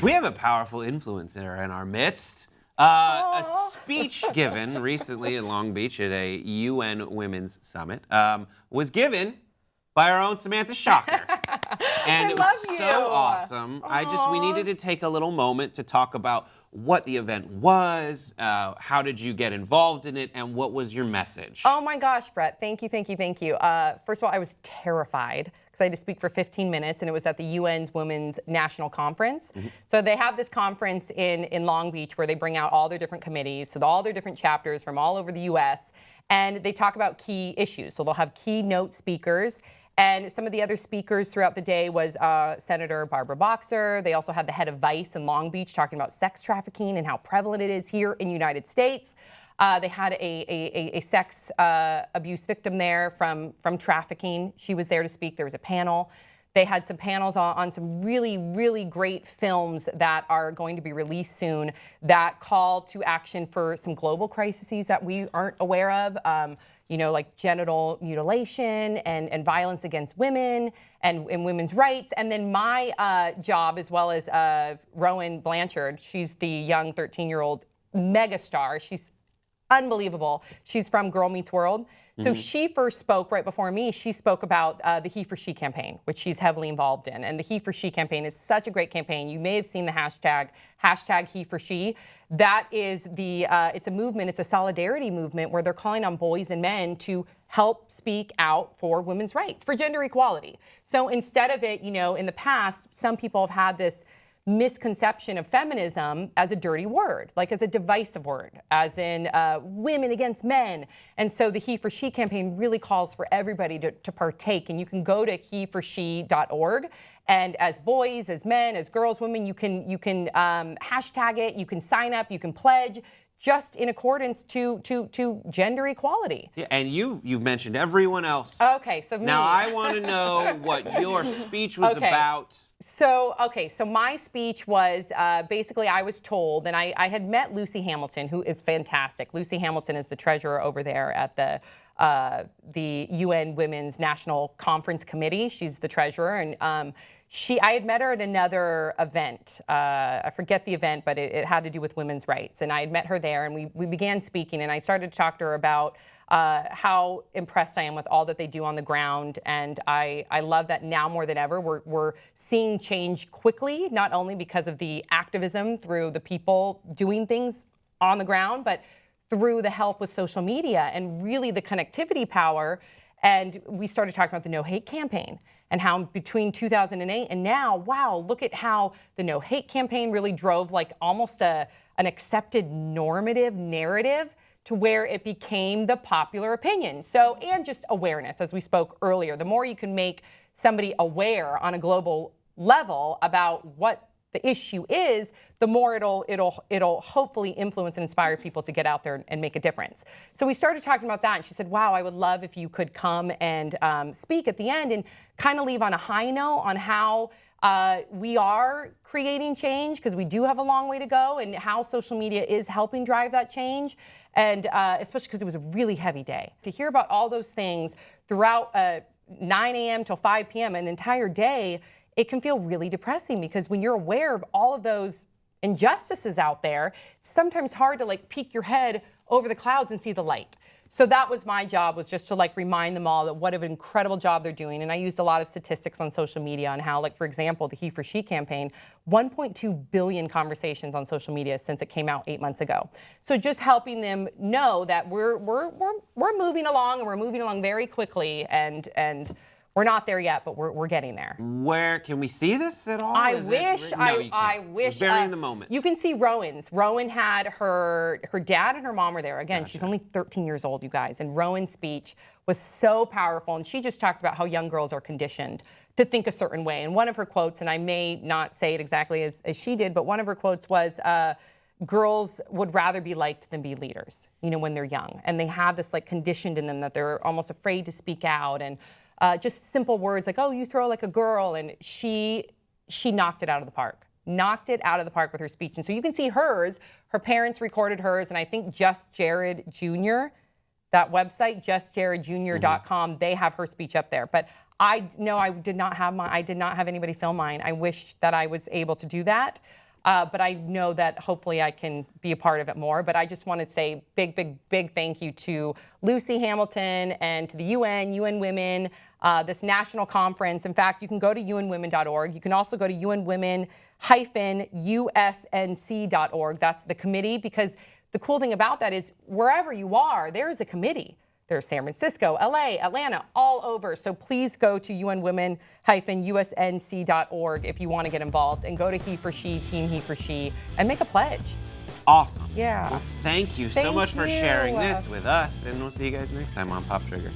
We have a powerful influencer in our midst. A speech given recently in Long Beach at a UN Women's Summit was given by our own Samantha Shocker. And it was so awesome. We needed to take a little moment to talk about what the event was, how did you get involved in it, and what was your message? Oh my gosh, Brett, thank you. First of all, I was terrified because I had to speak for 15 minutes, and it was at the UN's Women's National Conference. So they have this conference in Long Beach where they bring out all their different committees, so all their different chapters from all over the US, and they talk about key issues. So they'll have keynote speakers. And some of the other speakers throughout the day was Senator Barbara Boxer. They also had the head of Vice in Long Beach talking about sex trafficking and how prevalent it is here in the United States. They had a sex abuse victim there from trafficking. She was there to speak. There was a panel. They had some panels on some really, really great films that are going to be released soon that call to action for some global crises that we aren't aware of. Like genital mutilation and violence against women and women's rights. And then my job, as well as Rowan Blanchard, she's the young 13-year-old megastar. She's unbelievable. She's from Girl Meets World. So she first spoke right before me. She spoke about the He for She campaign, which she's heavily involved in. And the He for She campaign is such a great campaign. You may have seen the hashtag He for She. That is it's a movement, it's a solidarity movement where they're calling on boys and men to help speak out for women's rights, for gender equality. So instead of it, in the past, some people have had this misconception of feminism as a dirty word, like as a divisive word, as in women against men. And so the He for She campaign really calls for everybody to partake. And you can go to heforshe.org. And as boys, as men, as girls, women, you can hashtag it, you can sign up, you can pledge, just in accordance to gender equality. Yeah, and you've mentioned everyone else. Okay, so now I want to know what your speech was about. So my speech was basically I was told, and I had met Lucy Hamilton, who is fantastic. Lucy Hamilton is the treasurer over there at the UN Women's National Conference Committee. She's the treasurer, and I had met her at another event. I forget the event, but it had to do with women's rights. And I had met her there, and we began speaking, and I started to talk to her about how impressed I am with all that they do on the ground. And I love that now more than ever, we're seeing change quickly, not only because of the activism through the people doing things on the ground, but through the help with social media and really the connectivity power. And we started talking about the No Hate campaign and how between 2008 and now, wow, look at how the No Hate campaign really drove like almost an accepted normative narrative to where it became the popular opinion. So, and just awareness, as we spoke earlier. The more you can make somebody aware on a global level about what the issue is, the more it'll hopefully influence and inspire people to get out there and make a difference. So we started talking about that, and she said, wow, I would love if you could come and speak at the end and kind of leave on a high note on how we are creating change, because we do have a long way to go, and how social media is helping drive that change. And especially because it was a really heavy day. To hear about all those things throughout 9 a.m. till 5 p.m., an entire day, it can feel really depressing, because when you're aware of all of those injustices out there, it's sometimes hard to like peek your head over the clouds and see the light. So that was my job, was just to like remind them all that what an incredible job they're doing. And I used a lot of statistics on social media on how, like, for example, the He for She campaign, 1.2 billion conversations on social media since it came out 8 months ago. So just helping them know that we're moving along, and we're moving along very quickly, and we're not there yet, but we're getting there. Where can we see this at all? I wish. Very in the moment. You can see Rowan's. Rowan had her dad and her mom were there. Again, she's only 13 years old, you guys. And Rowan's speech was so powerful. And she just talked about how young girls are conditioned to think a certain way. And one of her quotes, and I may not say it exactly as she did, but one of her quotes was, girls would rather be liked than be leaders, when they're young. And they have this like conditioned in them that they're almost afraid to speak out. And just simple words like, oh, you throw like a girl. And she knocked it out of the park. Knocked it out of the park with her speech. And so you can see hers. Her parents recorded hers. And I think Just Jared Jr., that website, justjaredjr.com, they have her speech up there. But I did not have anybody film mine. I wish that I was able to do that. but I know that hopefully I can be a part of it more. But I just want to say big thank you to Lucy Hamilton and to the UN Women, this national conference. In fact, you can go to unwomen.org. You can also go to unwomen-usnc.org. That's the committee, because the cool thing about that is wherever you are, there is a committee. There's San Francisco, LA, Atlanta, all over. So please go to unwomen-usnc.org if you want to get involved, and go to He for She, Team He for She, and make a pledge. Awesome. Yeah. Well, thank you so much for sharing this with us, and we'll see you guys next time on Pop Trigger.